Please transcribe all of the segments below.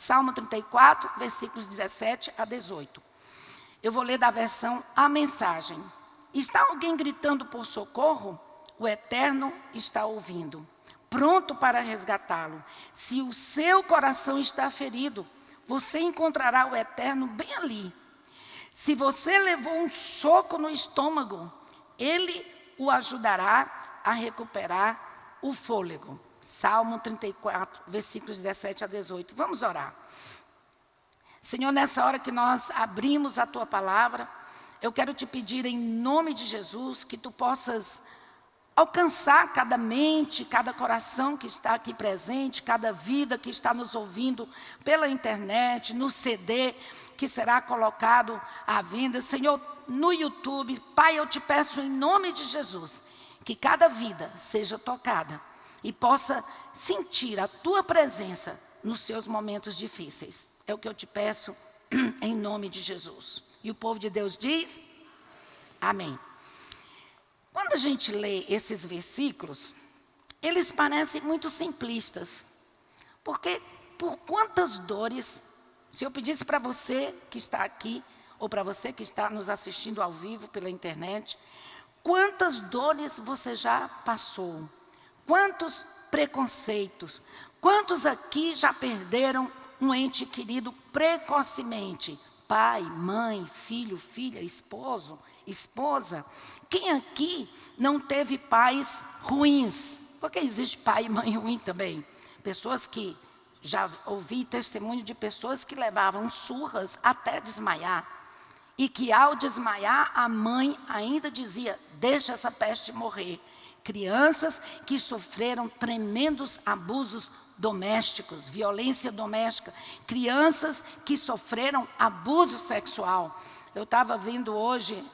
Salmo 34, versículos 17 a 18. Eu vou ler da versão A Mensagem. Está alguém gritando por socorro? O Eterno está ouvindo, pronto para resgatá-lo. Se o seu coração está ferido, você encontrará o Eterno bem ali. Se você levou um soco no estômago, Ele o ajudará a recuperar o fôlego. Salmo 34, versículos 17 a 18. Vamos orar. Senhor, nessa hora que nós abrimos a Tua palavra, eu quero te pedir em nome de Jesus que Tu possas alcançar cada mente, cada coração que está aqui presente, cada vida que está nos ouvindo pela internet, no CD, que será colocado à venda. Senhor, no YouTube, Pai, eu te peço em nome de Jesus, que cada vida seja tocada e possa sentir a Tua presença nos seus momentos difíceis. É o que eu te peço em nome de Jesus. E o povo de Deus diz, amém. Quando a gente lê esses versículos, eles parecem muito simplistas. Porque por quantas dores, se eu pedisse para você que está aqui, ou para você que está nos assistindo ao vivo pela internet, quantas dores você já passou? Quantos preconceitos? Quantos aqui já perderam um ente querido precocemente? Pai, mãe, filho, filha, esposo, esposa. Quem aqui não teve pais ruins? Porque existe pai e mãe ruim também. Pessoas que, já ouvi testemunho de pessoas que levavam surras até desmaiar. E que ao desmaiar, a mãe ainda dizia, deixa essa peste morrer. Crianças que sofreram tremendos abusos domésticos, violência doméstica. Crianças que sofreram abuso sexual. Eu estava vendo hoje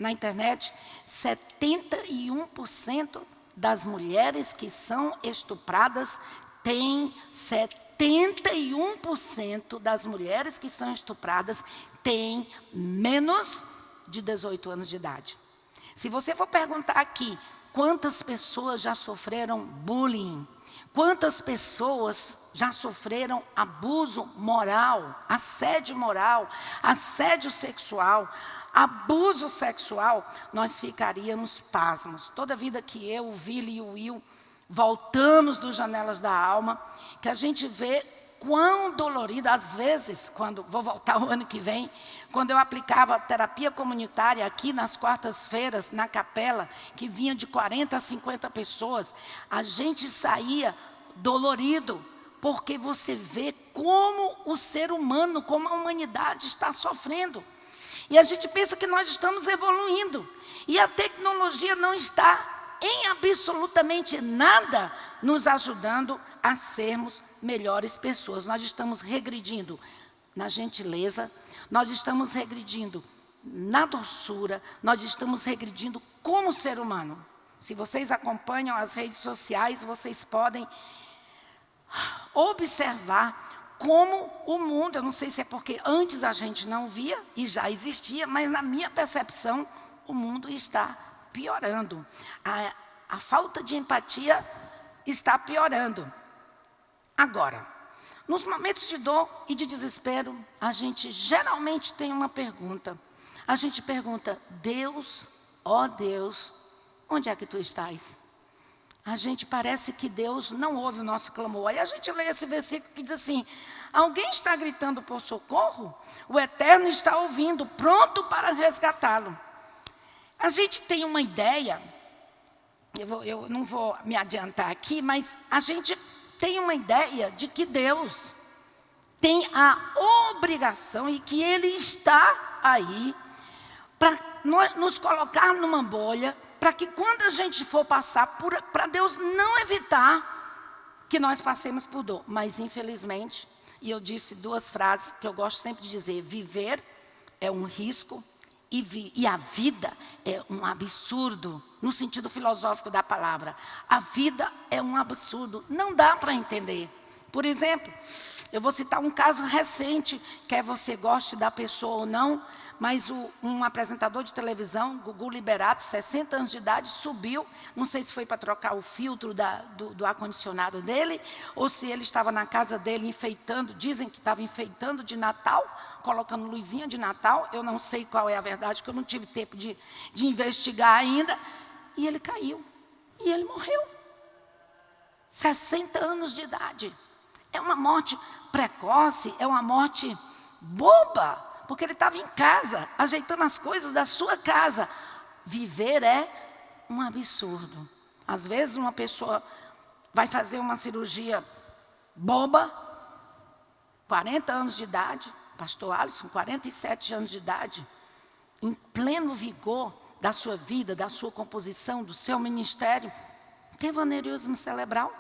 na internet, 71% das mulheres que são estupradas têm 71% das mulheres que são estupradas têm menos de 18 anos de idade. Se você for perguntar aqui, quantas pessoas já sofreram bullying? Quantas pessoas já sofreram abuso moral, assédio sexual, abuso sexual? Nós ficaríamos pasmos. Toda vida que eu, o Vili e o Will voltamos dos Janelas da Alma, que a gente vê quão dolorido, às vezes, quando vou voltar o ano que vem, quando eu aplicava terapia comunitária aqui nas quartas-feiras, na capela, que vinha de 40 a 50 pessoas, a gente saía dolorido, porque você vê como o ser humano, como a humanidade está sofrendo. E a gente pensa que nós estamos evoluindo, e a tecnologia não está em absolutamente nada nos ajudando a sermos melhores pessoas. Nós estamos regredindo na gentileza, nós estamos regredindo na doçura, nós estamos regredindo como ser humano. Se vocês acompanham as redes sociais, vocês podem observar como o mundo, eu não sei se é porque antes a gente não via e já existia, mas na minha percepção, o mundo está piorando. A falta de empatia está piorando. Agora, nos momentos de dor e de desespero, a gente geralmente tem uma pergunta. A gente pergunta, Deus, ó Deus, onde é que tu estás? A gente parece que Deus não ouve o nosso clamor. Aí a gente lê esse versículo que diz assim, alguém está gritando por socorro? O Eterno está ouvindo, pronto para resgatá-lo. A gente tem uma ideia, eu não vou me adiantar aqui, mas a gente tem uma ideia de que Deus tem a obrigação e que Ele está aí para nos colocar numa bolha, para que quando a gente for passar para Deus não evitar que nós passemos por dor. Mas infelizmente, e eu disse duas frases que eu gosto sempre de dizer, viver é um risco e a vida é um absurdo, no sentido filosófico da palavra. A vida é um absurdo, não dá para entender. Por exemplo, eu vou citar um caso recente, quer você goste da pessoa ou não, mas um apresentador de televisão, Gugu Liberato, 60 anos de idade, subiu, não sei se foi para trocar o filtro do ar-condicionado dele, ou se ele estava na casa dele enfeitando, dizem que estava enfeitando de Natal, colocando luzinha de Natal, eu não sei qual é a verdade, porque eu não tive tempo de investigar ainda, e ele caiu, e ele morreu. 60 anos de idade. É uma morte precoce, é uma morte boba, porque ele estava em casa, ajeitando as coisas da sua casa. Viver é um absurdo. Às vezes uma pessoa vai fazer uma cirurgia boba, 40 anos de idade, pastor Alisson, 47 anos de idade, em pleno vigor da sua vida, da sua composição, do seu ministério, teve aneurisma cerebral,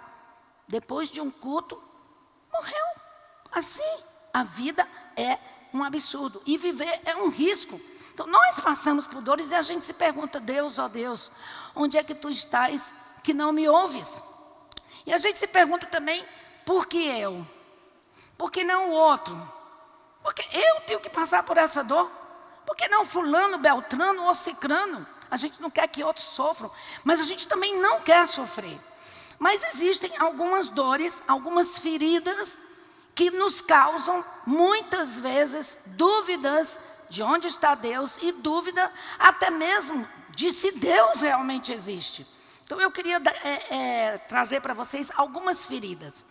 depois de um culto, morreu. Assim, a vida é um absurdo. E viver é um risco. Então, nós passamos por dores e a gente se pergunta, Deus, ó Deus, onde é que tu estás que não me ouves? E a gente se pergunta também, por que eu? Por que não o outro? Porque eu tenho que passar por essa dor? Por que não fulano, beltrano ou cicrano? A gente não quer que outros sofram, mas a gente também não quer sofrer. Mas existem algumas dores, algumas feridas que nos causam, muitas vezes, dúvidas de onde está Deus e dúvida até mesmo de se Deus realmente existe. Então, eu queria trazer para vocês algumas feridas.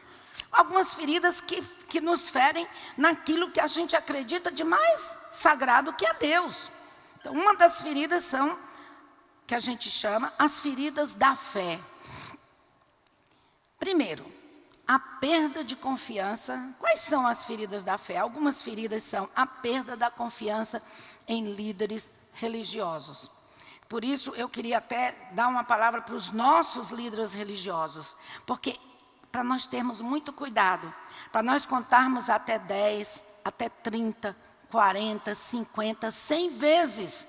Algumas feridas que nos ferem naquilo que a gente acredita de mais sagrado que é Deus. Então, uma das feridas são, que a gente chama, as feridas da fé. Primeiro, a perda de confiança. Quais são as feridas da fé? Algumas feridas são a perda da confiança em líderes religiosos. Por isso, eu queria até dar uma palavra para os nossos líderes religiosos, porque para nós termos muito cuidado, para nós contarmos até 10, até 30, 40, 50, 100 vezes,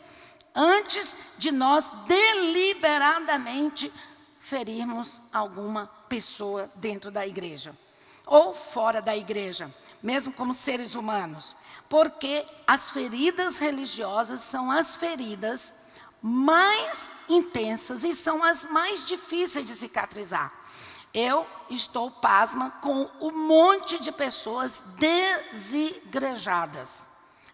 antes de nós deliberadamente ferirmos alguma pessoa dentro da igreja, ou fora da igreja, mesmo como seres humanos. Porque as feridas religiosas são as feridas mais intensas e são as mais difíceis de cicatrizar. Eu estou pasma com um monte de pessoas desigrejadas.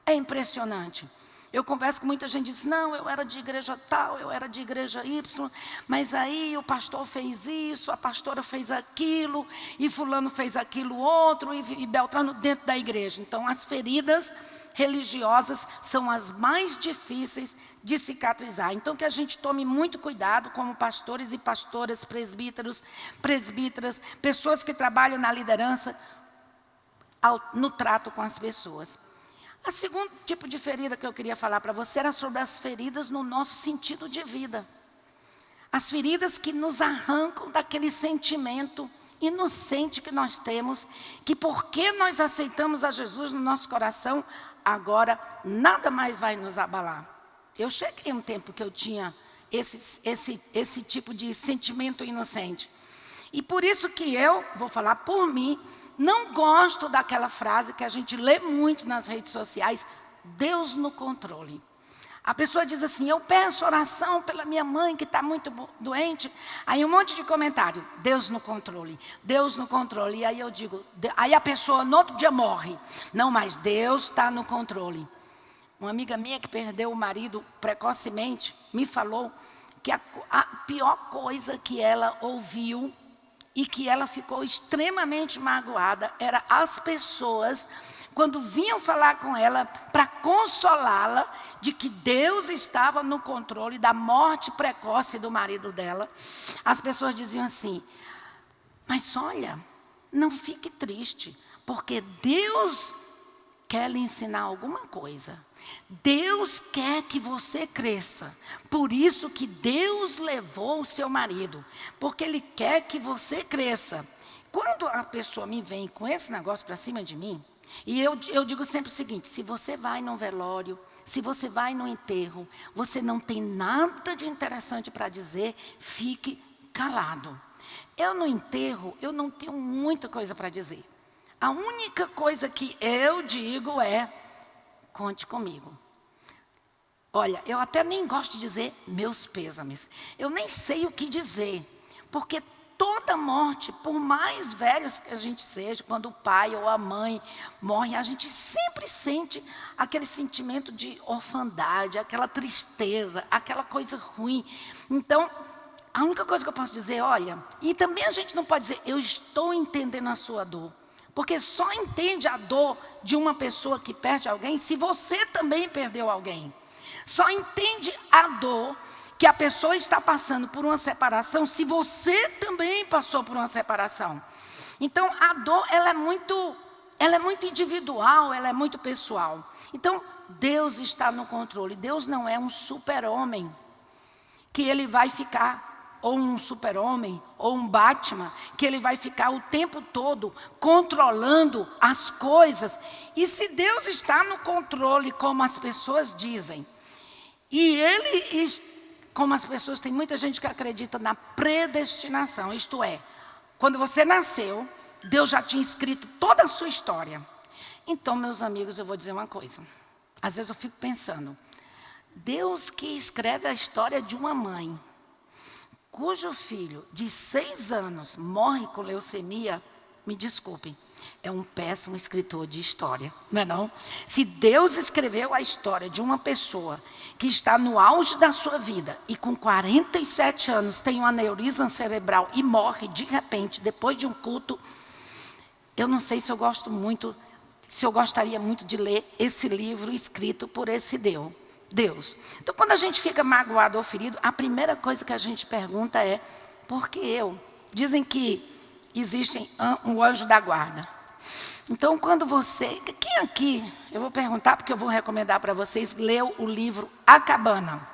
É impressionante. Eu converso com muita gente que diz, não, eu era de igreja tal, eu era de igreja Y, mas aí o pastor fez isso, a pastora fez aquilo, e fulano fez aquilo outro, e Beltrano dentro da igreja. Então, as feridas religiosas são as mais difíceis de cicatrizar. Então, que a gente tome muito cuidado como pastores e pastoras, presbíteros, presbíteras, pessoas que trabalham na liderança, no trato com as pessoas. O segundo tipo de ferida que eu queria falar para você era sobre as feridas no nosso sentido de vida. As feridas que nos arrancam daquele sentimento inocente que nós temos, que porque nós aceitamos a Jesus no nosso coração, agora nada mais vai nos abalar. Eu cheguei um tempo que eu tinha esse tipo de sentimento inocente. E por isso que eu, vou falar por mim, não gosto daquela frase que a gente lê muito nas redes sociais, Deus no controle. A pessoa diz assim, eu peço oração pela minha mãe que está muito doente. Aí um monte de comentário, Deus no controle, Deus no controle. E aí eu digo, aí a pessoa no outro dia morre. Não, mas Deus está no controle. Uma amiga minha que perdeu o marido precocemente, me falou que a pior coisa que ela ouviu e que ela ficou extremamente magoada, era as pessoas, quando vinham falar com ela, para consolá-la de que Deus estava no controle da morte precoce do marido dela. As pessoas diziam assim, mas olha, não fique triste, porque Deus quer lhe ensinar alguma coisa. Deus quer que você cresça. Por isso que Deus levou o seu marido. Porque Ele quer que você cresça. Quando a pessoa me vem com esse negócio para cima de mim, e eu digo sempre o seguinte, se você vai num velório, se você vai num enterro, você não tem nada de interessante para dizer, fique calado. Eu no enterro, eu não tenho muita coisa para dizer. A única coisa que eu digo é, conte comigo. Olha, eu até nem gosto de dizer meus pêsames. Eu nem sei o que dizer, porque toda morte, por mais velhos que a gente seja, quando o pai ou a mãe morre, a gente sempre sente aquele sentimento de orfandade, aquela tristeza, aquela coisa ruim. Então, a única coisa que eu posso dizer, olha, e também a gente não pode dizer, eu estou entendendo a sua dor. Porque só entende a dor de uma pessoa que perde alguém se você também perdeu alguém. Só entende a dor que a pessoa está passando por uma separação se você também passou por uma separação. Então, a dor, ela é muito individual, ela é muito pessoal. Então, Deus está no controle. Deus não é um super-homem que ele vai ficar, ou um super-homem, ou um Batman, que ele vai ficar o tempo todo controlando as coisas. E se Deus está no controle, como as pessoas dizem, e ele, como as pessoas, tem muita gente que acredita na predestinação, isto é, quando você nasceu, Deus já tinha escrito toda a sua história. Então, meus amigos, eu vou dizer uma coisa. Às vezes eu fico pensando, Deus que escreve a história de uma mãe, cujo filho de 6 anos morre com leucemia, me desculpem, é um péssimo escritor de história, não é não? Se Deus escreveu a história de uma pessoa que está no auge da sua vida e com 47 anos tem um aneurisma cerebral e morre de repente, depois de um culto, eu não sei se eu gostaria muito de ler esse livro escrito por esse Deus. Então, quando a gente fica magoado ou ferido, a primeira coisa que a gente pergunta é, por que eu? Dizem que existe um anjo da guarda. Então, quando quem aqui, eu vou perguntar porque eu vou recomendar para vocês, leu o livro A Cabana?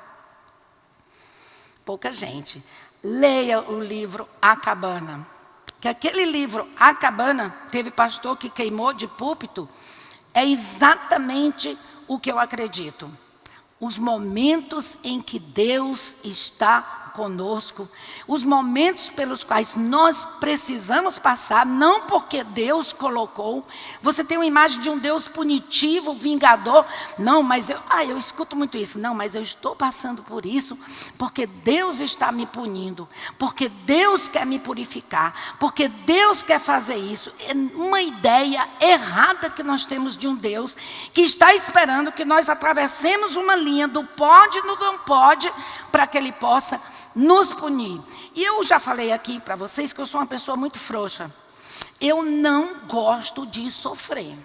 Pouca gente. Leia o livro A Cabana. Que aquele livro A Cabana, teve pastor que queimou de púlpito, é exatamente o que eu acredito. Os momentos em que Deus está conosco, os momentos pelos quais nós precisamos passar, não porque Deus colocou. Você tem uma imagem de um Deus punitivo, vingador. Não, mas eu escuto muito isso. Não, mas eu estou passando por isso porque Deus está me punindo, porque Deus quer me purificar, porque Deus quer fazer isso. É uma ideia errada que nós temos de um Deus que está esperando que nós atravessemos uma linha do pode e do não pode para que Ele possa nos punir. E eu já falei aqui para vocês que eu sou uma pessoa muito frouxa. Eu não gosto de sofrer.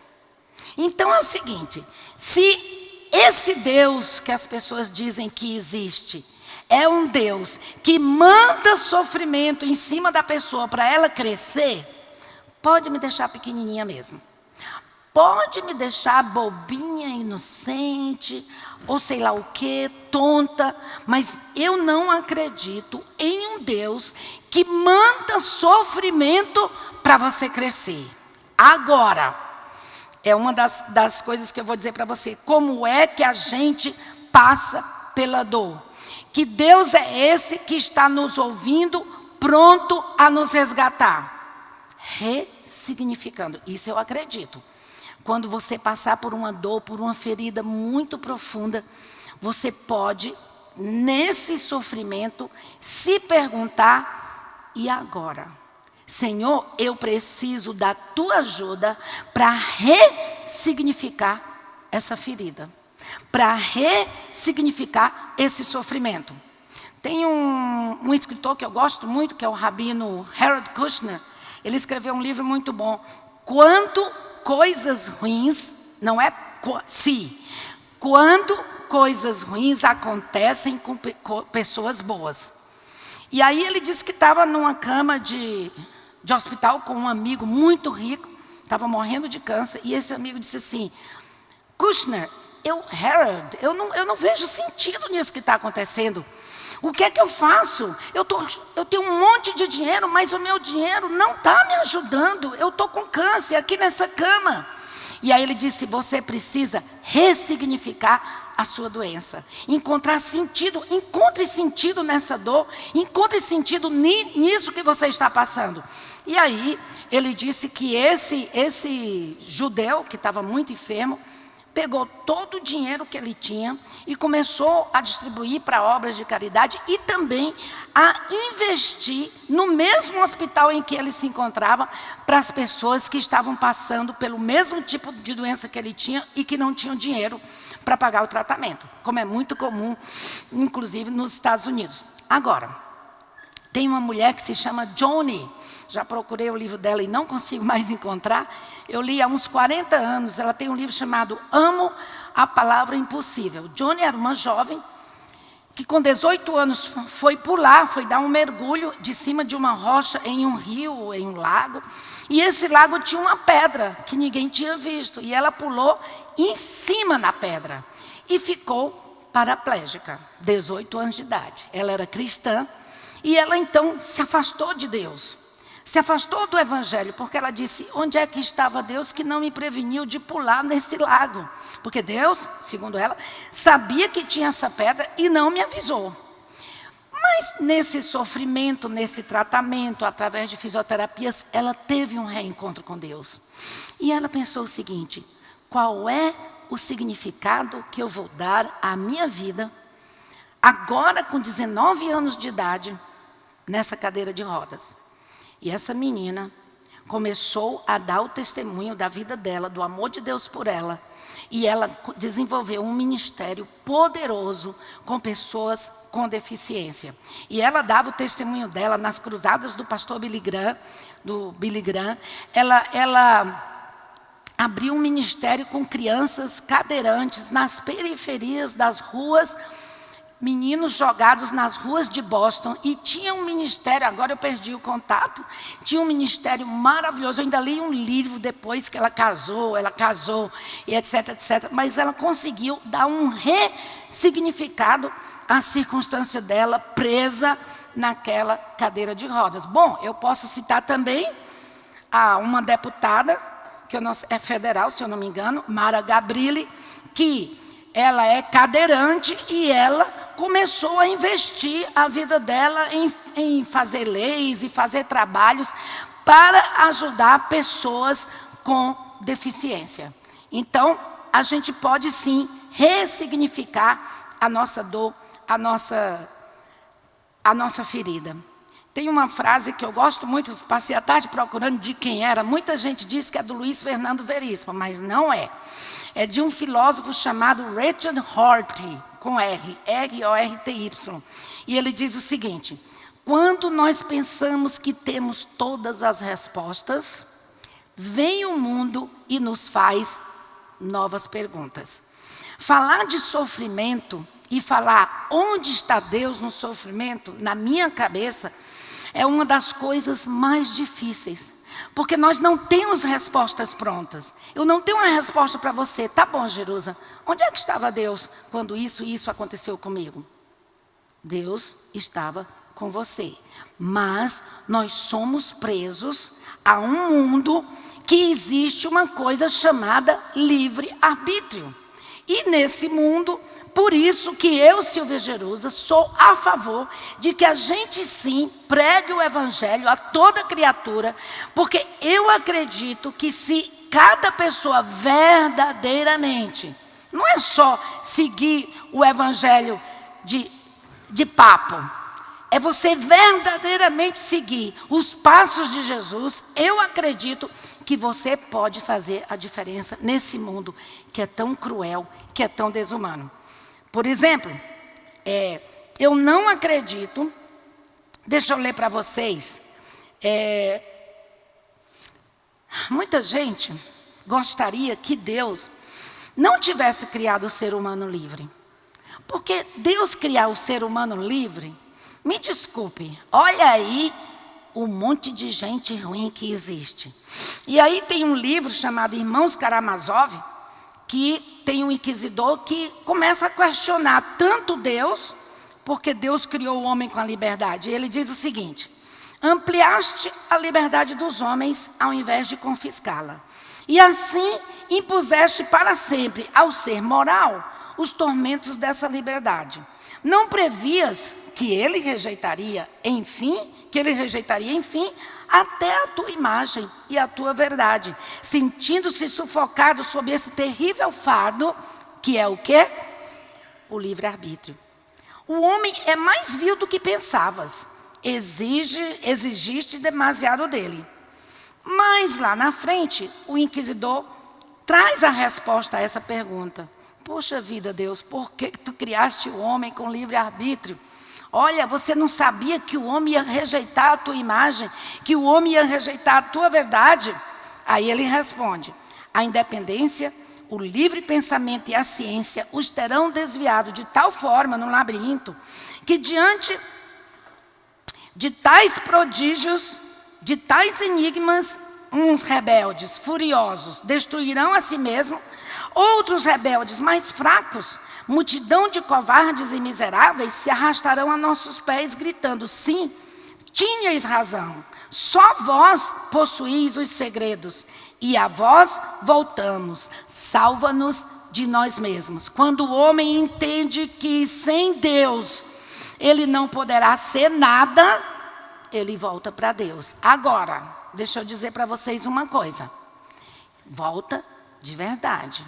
Então é o seguinte, se esse Deus que as pessoas dizem que existe, é um Deus que manda sofrimento em cima da pessoa para ela crescer, pode me deixar pequenininha mesmo. Pode me deixar bobinha, inocente, ou sei lá o que, tonta, mas eu não acredito em um Deus que manda sofrimento para você crescer. Agora, é uma das coisas que eu vou dizer para você, como é que a gente passa pela dor. Que Deus é esse que está nos ouvindo, pronto a nos resgatar. Ressignificando, isso eu acredito. Quando você passar por uma dor, por uma ferida muito profunda, você pode, nesse sofrimento, se perguntar, e agora? Senhor, eu preciso da tua ajuda para ressignificar essa ferida, para ressignificar esse sofrimento. Tem um escritor que eu gosto muito, que é o rabino Harold Kushner. Ele escreveu um livro muito bom, Coisas ruins, não é se, quando coisas ruins acontecem com pessoas boas. E aí ele disse que estava numa cama de hospital com um amigo muito rico, estava morrendo de câncer, e esse amigo disse assim, Kushner, Harold, eu não vejo sentido nisso que está acontecendo. O que é que eu faço? Eu tenho um monte de dinheiro, mas o meu dinheiro não está me ajudando. Eu estou com câncer aqui nessa cama. E aí ele disse, você precisa ressignificar a sua doença. Encontrar sentido, encontre sentido nessa dor, encontre sentido nisso que você está passando. E aí ele disse que esse judeu, que estava muito enfermo, pegou todo o dinheiro que ele tinha e começou a distribuir para obras de caridade e também a investir no mesmo hospital em que ele se encontrava para as pessoas que estavam passando pelo mesmo tipo de doença que ele tinha e que não tinham dinheiro para pagar o tratamento, como é muito comum, inclusive nos Estados Unidos. Agora, tem uma mulher que se chama Joni. Já procurei o livro dela e não consigo mais encontrar. Eu li há uns 40 anos. Ela tem um livro chamado Amo a Palavra Impossível. Joni era uma jovem que com 18 anos foi pular, foi dar um mergulho de cima de uma rocha em um rio, em um lago. E esse lago tinha uma pedra que ninguém tinha visto. E ela pulou em cima na pedra e ficou paraplégica, 18 anos de idade. Ela era cristã e ela então se afastou de Deus. Se afastou do Evangelho, porque ela disse, onde é que estava Deus que não me preveniu de pular nesse lago? Porque Deus, segundo ela, sabia que tinha essa pedra e não me avisou. Mas nesse sofrimento, nesse tratamento, através de fisioterapias, ela teve um reencontro com Deus. E ela pensou o seguinte, qual é o significado que eu vou dar à minha vida, agora com 19 anos de idade, nessa cadeira de rodas? E essa menina começou a dar o testemunho da vida dela, do amor de Deus por ela. E ela desenvolveu um ministério poderoso com pessoas com deficiência. E ela dava o testemunho dela nas cruzadas do pastor Billy Graham. Ela abriu um ministério com crianças cadeirantes nas periferias das ruas, meninos jogados nas ruas de Boston, e tinha um ministério, agora eu perdi o contato, tinha um ministério maravilhoso. Eu ainda li um livro depois que ela casou, e etc, etc. Mas ela conseguiu dar um ressignificado à circunstância dela presa naquela cadeira de rodas. Bom, eu posso citar também a uma deputada, que é federal, se eu não me engano, Mara Gabrilli, que ela é cadeirante e ela começou a investir a vida dela em fazer leis e fazer trabalhos para ajudar pessoas com deficiência. Então, a gente pode sim ressignificar a nossa dor, a nossa ferida. Tem uma frase que eu gosto muito, passei a tarde procurando de quem era. Muita gente diz que é do Luiz Fernando Veríssimo, mas não é. É de um filósofo chamado Richard Rorty, com R, R-O-R-T-Y. E ele diz o seguinte, quando nós pensamos que temos todas as respostas, vem o mundo e nos faz novas perguntas. Falar de sofrimento e falar onde está Deus no sofrimento, na minha cabeça, é uma das coisas mais difíceis. Porque nós não temos respostas prontas. Eu não tenho uma resposta para você. Tá bom, Jerusa, onde é que estava Deus quando isso e isso aconteceu comigo? Deus estava com você. Mas nós somos presos a um mundo que existe uma coisa chamada livre-arbítrio. E nesse mundo, por isso que eu, Silvia Jerusa, sou a favor de que a gente sim pregue o Evangelho a toda criatura, porque eu acredito que se cada pessoa verdadeiramente, não é só seguir o Evangelho de papo, é você verdadeiramente seguir os passos de Jesus, eu acredito que você pode fazer a diferença nesse mundo que é tão cruel, que é tão desumano. Por exemplo, eu não acredito, deixa eu ler para vocês, muita gente gostaria que Deus não tivesse criado o ser humano livre. Porque Deus criar o ser humano livre, me desculpe, olha aí o monte de gente ruim que existe. E aí tem um livro chamado Irmãos Karamazov, que tem um inquisidor que começa a questionar tanto Deus, porque Deus criou o homem com a liberdade. E ele diz o seguinte, ampliaste a liberdade dos homens ao invés de confiscá-la. E assim impuseste para sempre ao ser moral os tormentos dessa liberdade. Não previas que ele rejeitaria, enfim, até a tua imagem e a tua verdade, sentindo-se sufocado sob esse terrível fardo, que é o quê? O livre-arbítrio. O homem é mais vil do que pensavas. Exigiste demasiado dele. Mas lá na frente, o inquisidor traz a resposta a essa pergunta. Poxa vida, Deus, por que tu criaste o homem com livre-arbítrio? Olha, você não sabia que o homem ia rejeitar a tua imagem, que o homem ia rejeitar a tua verdade? Aí ele responde: a independência, o livre pensamento e a ciência os terão desviado de tal forma no labirinto, que diante de tais prodígios, de tais enigmas, uns rebeldes, furiosos, destruirão a si mesmos, outros rebeldes mais fracos, multidão de covardes e miseráveis se arrastarão a nossos pés, gritando: sim, tinhais razão, só vós possuís os segredos, e a vós voltamos, salva-nos de nós mesmos. Quando o homem entende que sem Deus ele não poderá ser nada, ele volta para Deus. Agora, deixa eu dizer para vocês uma coisa. Volta de verdade.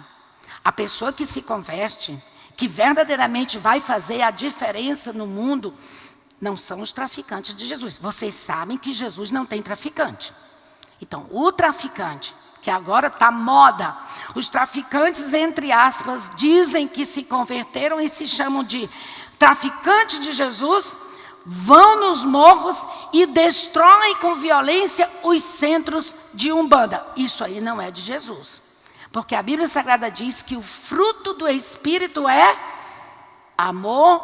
A pessoa que se converte, que verdadeiramente vai fazer a diferença no mundo, não são os traficantes de Jesus. Vocês sabem que Jesus não tem traficante. Então, o traficante, que agora está moda, os traficantes, entre aspas, dizem que se converteram e se chamam de traficantes de Jesus, vão nos morros e destroem com violência os centros de Umbanda. Isso aí não é de Jesus. Porque a Bíblia Sagrada diz que o fruto do Espírito é amor,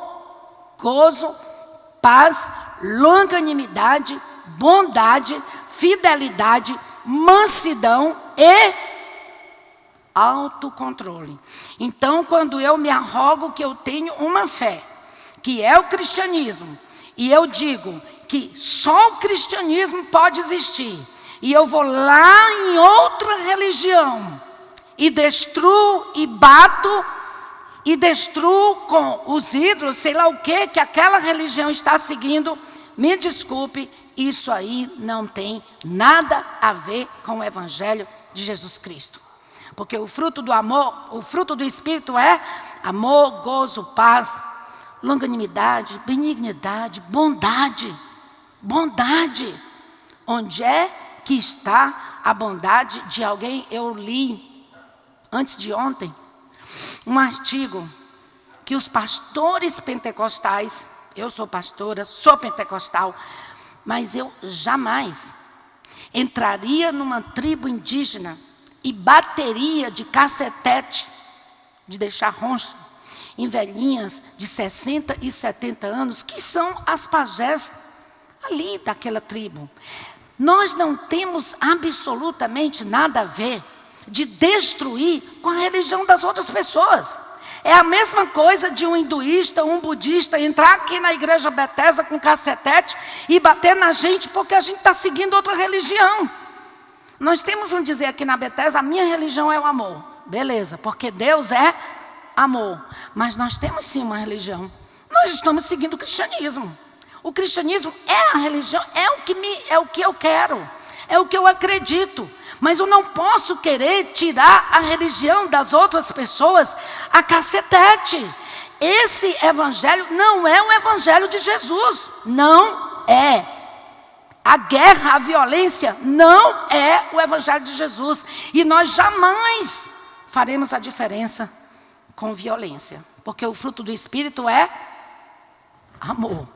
gozo, paz, longanimidade, bondade, fidelidade, mansidão e autocontrole. Então, quando eu me arrogo que eu tenho uma fé, que é o cristianismo, e eu digo que só o cristianismo pode existir, e eu vou lá em outra religião, e destruo e bato, e destruo com os ídolos, sei lá o que aquela religião está seguindo, me desculpe, isso aí não tem nada a ver com o Evangelho de Jesus Cristo. Porque o fruto do amor, o fruto do Espírito é amor, gozo, paz, longanimidade, benignidade, bondade. Bondade. Onde é que está a bondade de alguém? Eu li, antes de ontem, um artigo que os pastores pentecostais, eu sou pastora, sou pentecostal, mas eu jamais entraria numa tribo indígena e bateria de cacetete, de deixar roncha, em velhinhas de 60 e 70 anos, que são as pajés ali daquela tribo. Nós não temos absolutamente nada a ver de destruir com a religião das outras pessoas. É a mesma coisa de um hinduísta, um budista entrar aqui na igreja Bethesda com cacetete e bater na gente porque a gente está seguindo outra religião. Nós temos um dizer aqui na Bethesda: a minha religião é o amor. Beleza, porque Deus é amor. Mas nós temos sim uma religião. Nós estamos seguindo o cristianismo. O cristianismo é a religião, é o que eu quero, é o que eu acredito. Mas eu não posso querer tirar a religião das outras pessoas a cacetete. Esse evangelho não é o evangelho de Jesus. Não é. A guerra, a violência não é o evangelho de Jesus. E nós jamais faremos a diferença com violência. Porque o fruto do Espírito é amor.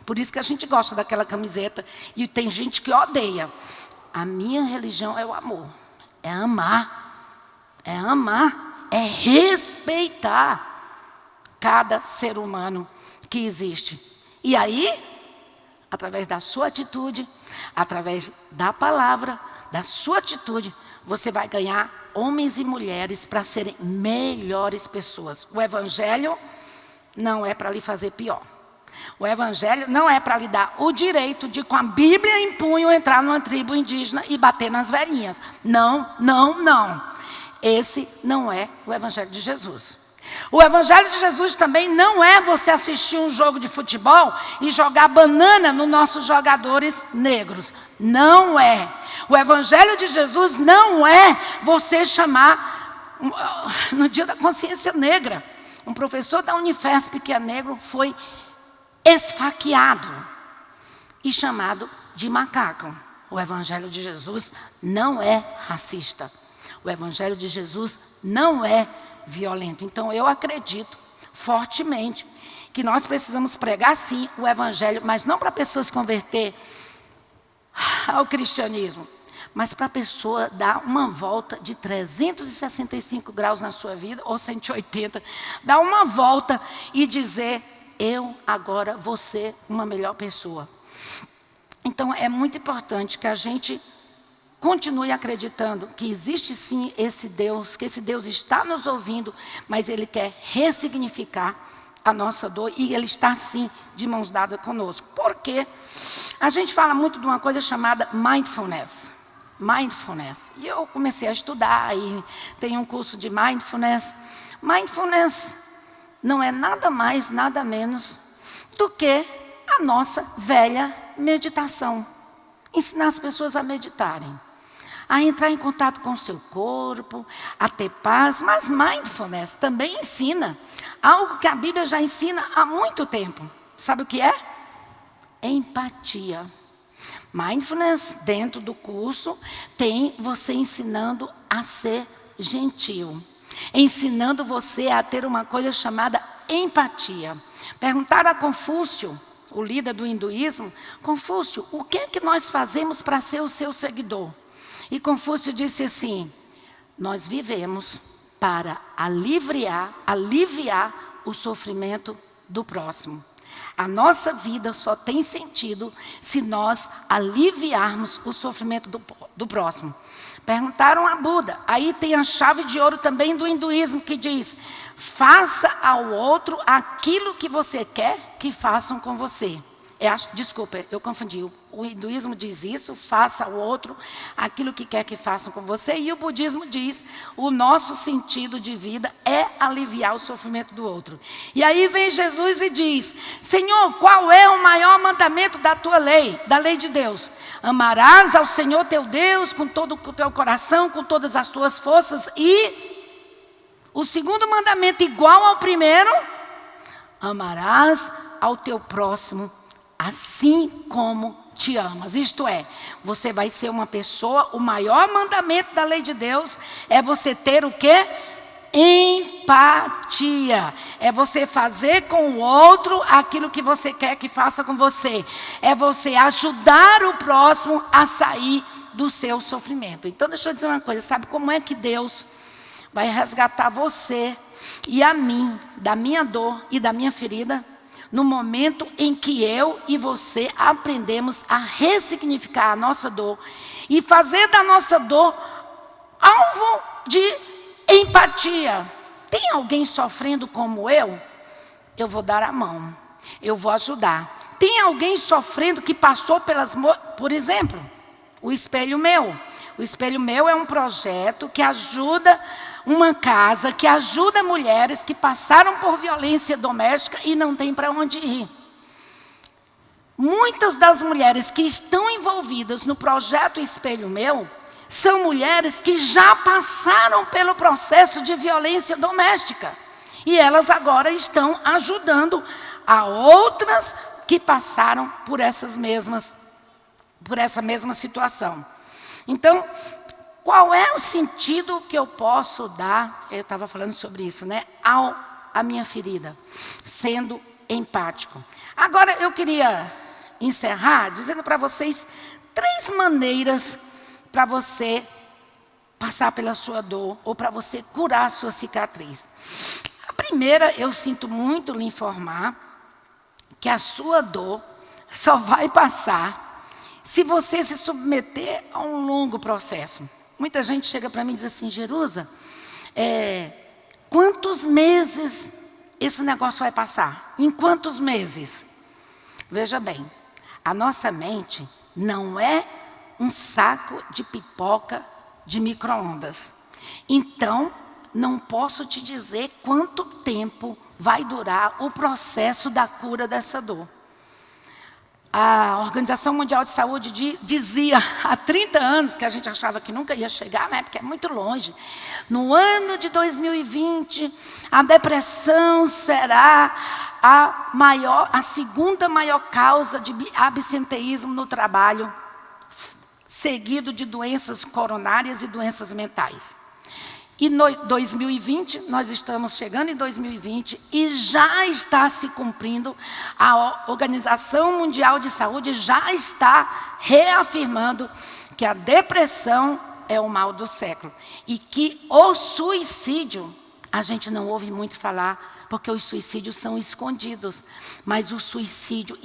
Por isso que a gente gosta daquela camiseta. E tem gente que odeia. A minha religião é o amor. É amar. É amar. É respeitar cada ser humano que existe. E aí, através da sua atitude, através da palavra, da sua atitude, você vai ganhar homens e mulheres para serem melhores pessoas. O Evangelho não é para lhe fazer pior. O Evangelho não é para lhe dar o direito de, com a Bíblia em punho, entrar numa tribo indígena e bater nas velhinhas. Não, não, não. Esse não é o Evangelho de Jesus. O Evangelho de Jesus também não é você assistir um jogo de futebol e jogar banana nos nossos jogadores negros. Não é. O Evangelho de Jesus não é você chamar, no dia da consciência negra, um professor da Unifesp que é negro foi esfaqueado e chamado de macaco. O Evangelho de Jesus não é racista. O Evangelho de Jesus não é violento. Então eu acredito fortemente que nós precisamos pregar sim o Evangelho, mas não para pessoas converter ao cristianismo, mas para a pessoa dar uma volta de 365 graus na sua vida, ou 180, dar uma volta e dizer, eu agora vou ser uma melhor pessoa. Então é muito importante que a gente continue acreditando que existe sim esse Deus, que esse Deus está nos ouvindo, mas Ele quer ressignificar a nossa dor e Ele está sim de mãos dadas conosco. Porque a gente fala muito de uma coisa chamada mindfulness. Mindfulness. E eu comecei a estudar e tem um curso de mindfulness. Mindfulness não é nada mais, nada menos do que a nossa velha meditação. Ensinar as pessoas a meditarem, a entrar em contato com o seu corpo, a ter paz. Mas mindfulness também ensina algo que a Bíblia já ensina há muito tempo. Sabe o que é? Empatia. Mindfulness, dentro do curso, tem você ensinando a ser gentil, ensinando você a ter uma coisa chamada empatia. Perguntaram a Confúcio, o líder do hinduísmo, Confúcio, o que é que nós fazemos para ser o seu seguidor? E Confúcio disse assim, nós vivemos para aliviar o sofrimento do próximo. A nossa vida só tem sentido se nós aliviarmos o sofrimento do próximo. Perguntaram a Buda, aí tem a chave de ouro também do hinduísmo que diz, faça ao outro aquilo que você quer que façam com você. Desculpa, eu confundi. O hinduísmo diz isso, faça ao outro aquilo que quer que façam com você. E o budismo diz, o nosso sentido de vida é aliviar o sofrimento do outro. E aí vem Jesus e diz, Senhor, qual é o maior mandamento da tua lei, da lei de Deus? Amarás ao Senhor teu Deus com todo o teu coração, com todas as tuas forças. E o segundo mandamento, igual ao primeiro, amarás ao teu próximo assim como te amas. Isto é, você vai ser uma pessoa, o maior mandamento da lei de Deus é você ter o quê? Empatia. É você fazer com o outro aquilo que você quer que faça com você. É você ajudar o próximo a sair do seu sofrimento. Então deixa eu dizer uma coisa, sabe como é que Deus vai resgatar você e a mim, da minha dor e da minha ferida? No momento em que eu e você aprendemos a ressignificar a nossa dor e fazer da nossa dor alvo de empatia. Tem alguém sofrendo como eu? Eu vou dar a mão, eu vou ajudar. Tem alguém sofrendo que passou por exemplo, o Espelho Meu. O Espelho Meu é um projeto que ajuda uma casa, que ajuda mulheres que passaram por violência doméstica e não tem para onde ir. Muitas das mulheres que estão envolvidas no projeto Espelho Meu são mulheres que já passaram pelo processo de violência doméstica. E elas agora estão ajudando a outras que passaram por essa mesma situação. Então, qual é o sentido que eu posso dar, eu estava falando sobre isso, né, à minha ferida, sendo empático. Agora eu queria encerrar dizendo para vocês 3 maneiras para você passar pela sua dor ou para você curar a sua cicatriz. A primeira, eu sinto muito lhe informar que a sua dor só vai passar se você se submeter a um longo processo. Muita gente chega para mim e diz assim, Jerusa, quantos meses esse negócio vai passar? Em quantos meses? Veja bem, a nossa mente não é um saco de pipoca de micro-ondas. Então, não posso te dizer quanto tempo vai durar o processo da cura dessa dor. A Organização Mundial de Saúde dizia há 30 anos, que a gente achava que nunca ia chegar, né, porque é muito longe. No ano de 2020, a depressão será a segunda maior causa de absenteísmo no trabalho, seguido de doenças coronárias e doenças mentais. E no 2020, nós estamos chegando em 2020 e já está se cumprindo, a Organização Mundial de Saúde já está reafirmando que a depressão é o mal do século. E que o suicídio, a gente não ouve muito falar, porque os suicídios são escondidos. Mas o suicídio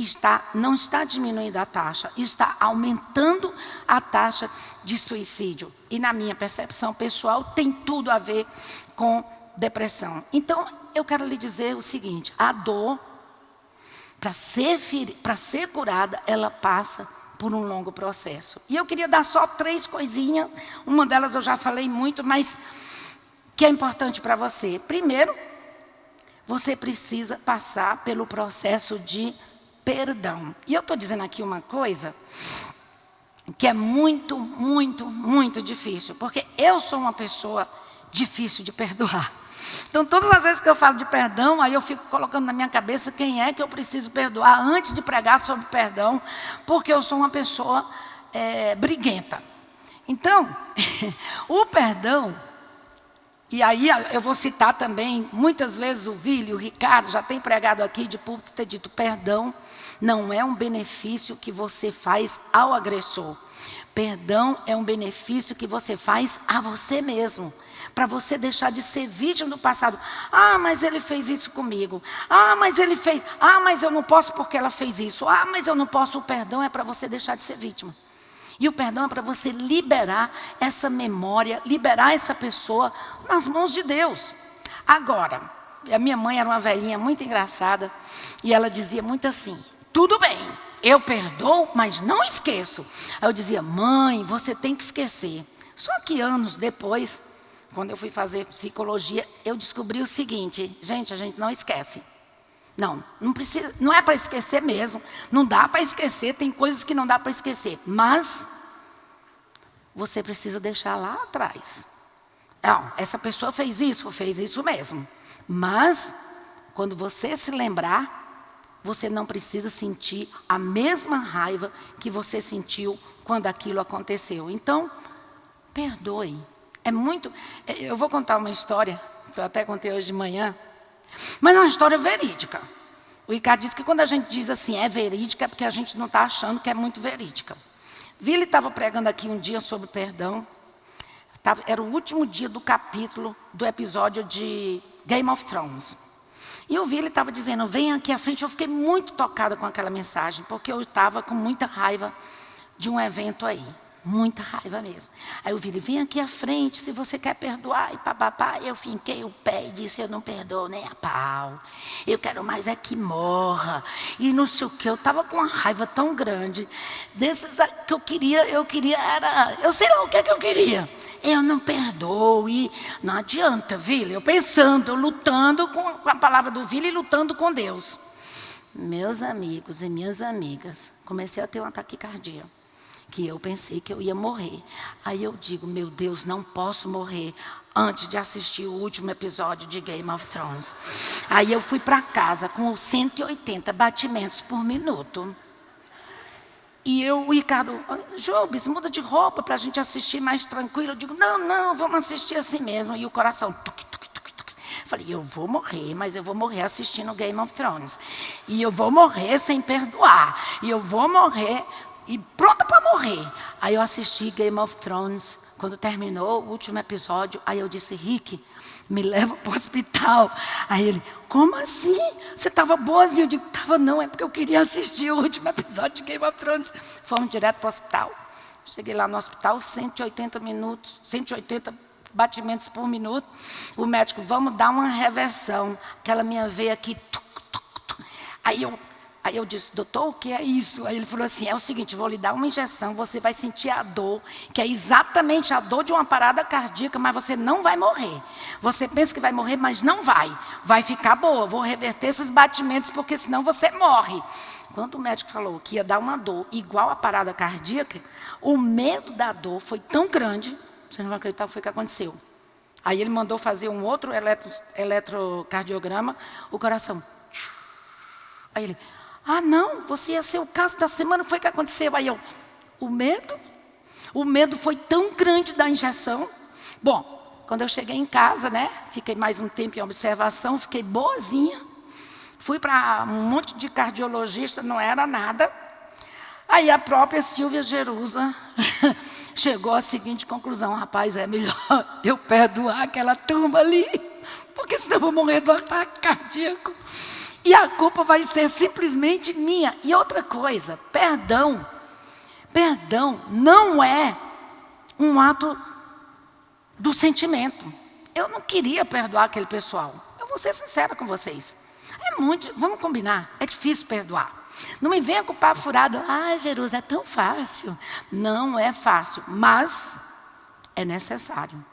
não está diminuindo a taxa, está aumentando a taxa de suicídio. E na minha percepção pessoal, tem tudo a ver com depressão. Então, eu quero lhe dizer o seguinte, a dor, para ser curada, ela passa por um longo processo. E eu queria dar só 3 coisinhas, uma delas eu já falei muito, mas que é importante para você. Primeiro, você precisa passar pelo processo de perdão. E eu estou dizendo aqui uma coisa que é muito, muito, muito difícil, porque eu sou uma pessoa difícil de perdoar. Então, todas as vezes que eu falo de perdão, aí eu fico colocando na minha cabeça quem é que eu preciso perdoar antes de pregar sobre perdão, porque eu sou uma pessoa briguenta. Então, o perdão, e aí eu vou citar também, muitas vezes o Vili, o Ricardo, já tem pregado aqui de púlpito, ter dito, perdão não é um benefício que você faz ao agressor. Perdão é um benefício que você faz a você mesmo, para você deixar de ser vítima do passado. Ah, mas ele fez isso comigo. Ah, mas ele fez. Ah, mas eu não posso porque ela fez isso. Ah, mas eu não posso. O perdão é para você deixar de ser vítima. E o perdão é para você liberar essa memória, liberar essa pessoa nas mãos de Deus. Agora, a minha mãe era uma velhinha muito engraçada e ela dizia muito assim, tudo bem, eu perdoo, mas não esqueço. Aí eu dizia, mãe, você tem que esquecer. Só que anos depois, quando eu fui fazer psicologia, eu descobri o seguinte, gente, a gente não esquece. Não precisa, não é para esquecer mesmo, não dá para esquecer, tem coisas que não dá para esquecer, mas você precisa deixar lá atrás. Não, essa pessoa fez isso mesmo, mas quando você se lembrar, você não precisa sentir a mesma raiva que você sentiu quando aquilo aconteceu. Então, perdoe. Eu vou contar uma história, que eu até contei hoje de manhã, mas é uma história verídica. O Ricardo disse que quando a gente diz assim, é verídica, é porque a gente não está achando que é muito verídica. Vili estava pregando aqui um dia sobre perdão. Era o último dia do capítulo do episódio de Game of Thrones. E o Vili estava dizendo, vem aqui à frente. Eu fiquei muito tocada com aquela mensagem, porque eu estava com muita raiva de um evento aí. Muita raiva mesmo. Aí o Vili, vem aqui à frente, se você quer perdoar. E papapá, eu finquei o pé e disse, eu não perdoo nem a pau. Eu quero mais é que morra. E não sei o que, eu estava com uma raiva tão grande. Desses que eu queria era, eu sei lá o que eu queria. Eu não perdoo e não adianta, Vili. Eu pensando, eu lutando com a palavra do Vili e lutando com Deus. Meus amigos e minhas amigas, comecei a ter um ataque cardíaco. Que eu pensei que eu ia morrer. Aí eu digo, meu Deus, não posso morrer antes de assistir o último episódio de Game of Thrones. Aí eu fui para casa com 180 batimentos por minuto. E o Ricardo, Jobs, muda de roupa para a gente assistir mais tranquilo. Eu digo, não, vamos assistir assim mesmo. E o coração, tuc, tuc, tuc, tuc. Falei, eu vou morrer, mas eu vou morrer assistindo Game of Thrones. E eu vou morrer sem perdoar. E eu vou morrer... E pronta para morrer. Aí eu assisti Game of Thrones. Quando terminou o último episódio, aí eu disse, Rick, me leva para o hospital. Aí ele, como assim? Você estava boazinha? Eu digo, estava não, é porque eu queria assistir o último episódio de Game of Thrones. Fomos direto para o hospital. Cheguei lá no hospital, 180 minutos, 180 batimentos por minuto. O médico, vamos dar uma reversão. Aquela minha veia aqui, tuc, tuc, tuc. Aí eu Aí eu disse, doutor, o que é isso? Aí ele falou assim, é o seguinte, vou lhe dar uma injeção, você vai sentir a dor, que é exatamente a dor de uma parada cardíaca, mas você não vai morrer. Você pensa que vai morrer, mas não vai. Vai ficar boa, vou reverter esses batimentos, porque senão você morre. Quando o médico falou que ia dar uma dor igual a parada cardíaca, o medo da dor foi tão grande, você não vai acreditar o que foi que aconteceu. Aí ele mandou fazer um outro eletrocardiograma, o coração. Aí ele, não, você ia ser o caso da semana, foi o que aconteceu. Aí eu, o medo foi tão grande da injeção. Bom, quando eu cheguei em casa, né, fiquei mais um tempo em observação, fiquei boazinha. Fui para um monte de cardiologista, não era nada. Aí a própria Silvia Jerusa chegou à seguinte conclusão, rapaz, é melhor eu perdoar aquela turma ali, porque senão eu vou morrer do ataque cardíaco. E a culpa vai ser simplesmente minha. E outra coisa, perdão não é um ato do sentimento. Eu não queria perdoar aquele pessoal. Eu vou ser sincera com vocês. Vamos combinar, é difícil perdoar. Não me venha com o papo furado, Jerusa, é tão fácil. Não é fácil, mas é necessário.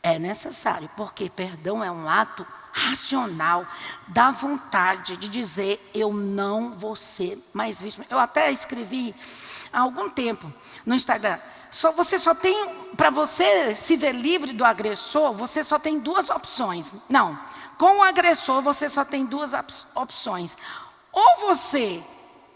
É necessário, porque perdão é um ato racional, da vontade de dizer, eu não vou ser mais vítima. Eu até escrevi há algum tempo no Instagram, você só tem, para você se ver livre do agressor, você só tem duas opções. Não, com o agressor você só tem duas opções. Ou você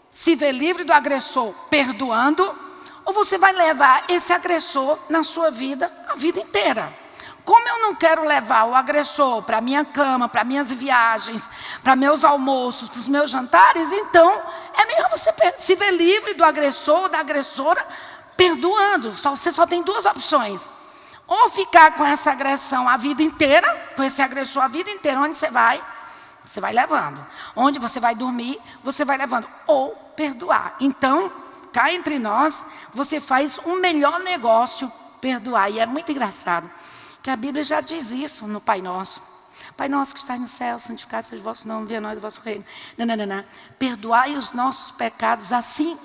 se vê livre do agressor perdoando, ou você vai levar esse agressor na sua vida a vida inteira. Como eu não quero levar o agressor para a minha cama, para minhas viagens, para meus almoços, para os meus jantares, então é melhor você se ver livre do agressor ou da agressora perdoando. Você só tem duas opções. Ou ficar com essa agressão a vida inteira, com esse agressor a vida inteira, onde você vai? Você vai levando. Onde você vai dormir, você vai levando. Ou perdoar. Então, cá entre nós, você faz um melhor negócio, perdoar. E é muito engraçado, que a Bíblia já diz isso no Pai Nosso. Pai nosso que está no céu, santificado seja o vosso nome, venha a nós o vosso reino. Não. Perdoai os nossos pecados assim,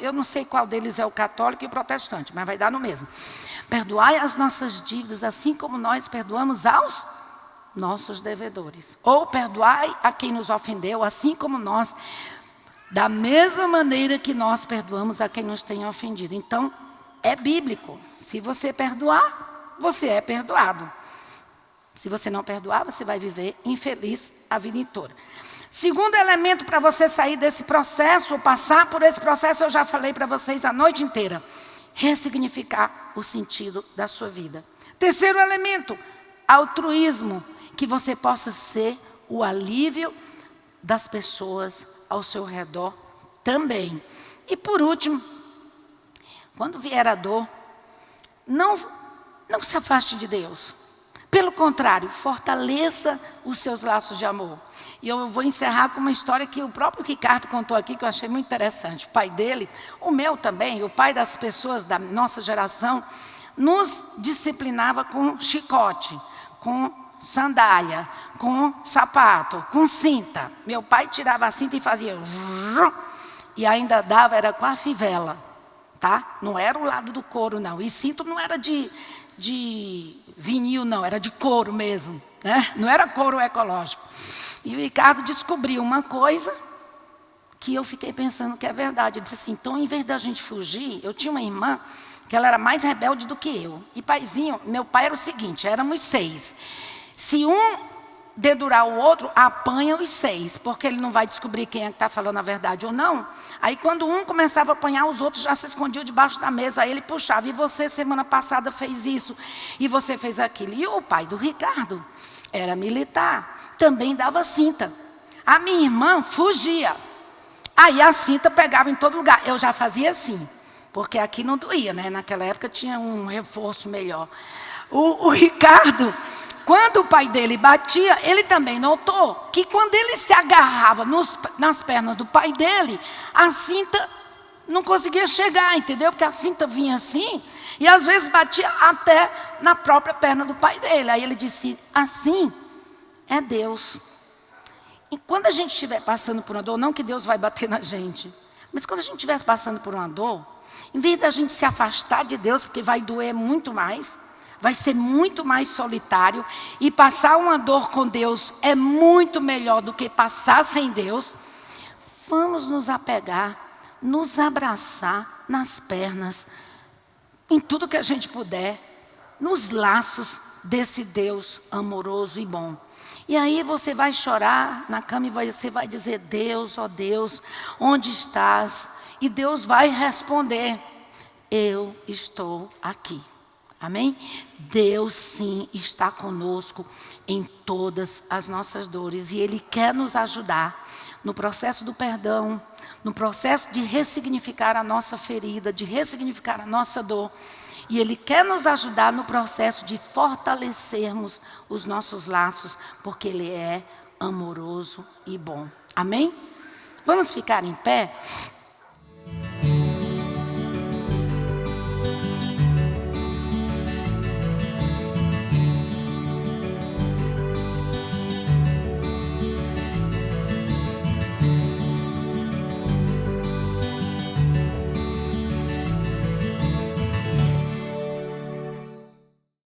eu não sei qual deles é o católico e o protestante, mas vai dar no mesmo. Perdoai as nossas dívidas assim como nós perdoamos aos nossos devedores. Ou perdoai a quem nos ofendeu, assim como nós, da mesma maneira que nós perdoamos a quem nos tem ofendido. Então, é bíblico. Se você perdoar, você é perdoado. Se você não perdoar, você vai viver infeliz a vida inteira. Segundo elemento para você sair desse processo, ou passar por esse processo, eu já falei para vocês a noite inteira. Ressignificar o sentido da sua vida. Terceiro elemento, altruísmo. Que você possa ser o alívio das pessoas ao seu redor também. E por último, quando vier a dor, não se afaste de Deus. Pelo contrário, fortaleça os seus laços de amor. E eu vou encerrar com uma história que o próprio Ricardo contou aqui, que eu achei muito interessante. O pai dele, o meu também, o pai das pessoas da nossa geração, nos disciplinava com chicote, com sandália, com sapato, com cinta. Meu pai tirava a cinta e fazia... E ainda dava, era com a fivela. Tá? Não era o lado do couro, não. E cinto não era de vinil, não. Era de couro mesmo. Né? Não era couro ecológico. E o Ricardo descobriu uma coisa que eu fiquei pensando que é verdade. Ele disse assim, então, em vez da gente fugir, eu tinha uma irmã que ela era mais rebelde do que eu. E paizinho, meu pai era o seguinte, éramos 6. Se um dedurar o outro, apanha os 6, porque ele não vai descobrir quem é que está falando a verdade ou não. Aí quando um começava a apanhar, os outros já se escondiam debaixo da mesa, aí ele puxava, e você semana passada fez isso, e você fez aquilo. E o pai do Ricardo era militar, também dava cinta. A minha irmã fugia, aí a cinta pegava em todo lugar. Eu já fazia assim, porque aqui não doía, né? Naquela época tinha um reforço melhor. O Ricardo, quando o pai dele batia, ele também notou que quando ele se agarrava nas pernas do pai dele, a cinta não conseguia chegar, entendeu? Porque a cinta vinha assim, e às vezes batia até na própria perna do pai dele. Aí ele disse, assim é Deus. E quando a gente estiver passando por uma dor, não que Deus vai bater na gente, mas quando a gente estiver passando por uma dor, em vez da gente se afastar de Deus, porque vai doer muito mais, vai ser muito mais solitário, e passar uma dor com Deus é muito melhor do que passar sem Deus, vamos nos apegar, nos abraçar nas pernas, em tudo que a gente puder, nos laços desse Deus amoroso e bom. E aí você vai chorar na cama e você vai dizer: Deus, ó Deus, onde estás? E Deus vai responder: eu estou aqui. Amém? Deus sim está conosco em todas as nossas dores. E Ele quer nos ajudar no processo do perdão, no processo de ressignificar a nossa ferida, de ressignificar a nossa dor. E Ele quer nos ajudar no processo de fortalecermos os nossos laços, porque Ele é amoroso e bom. Amém? Vamos ficar em pé?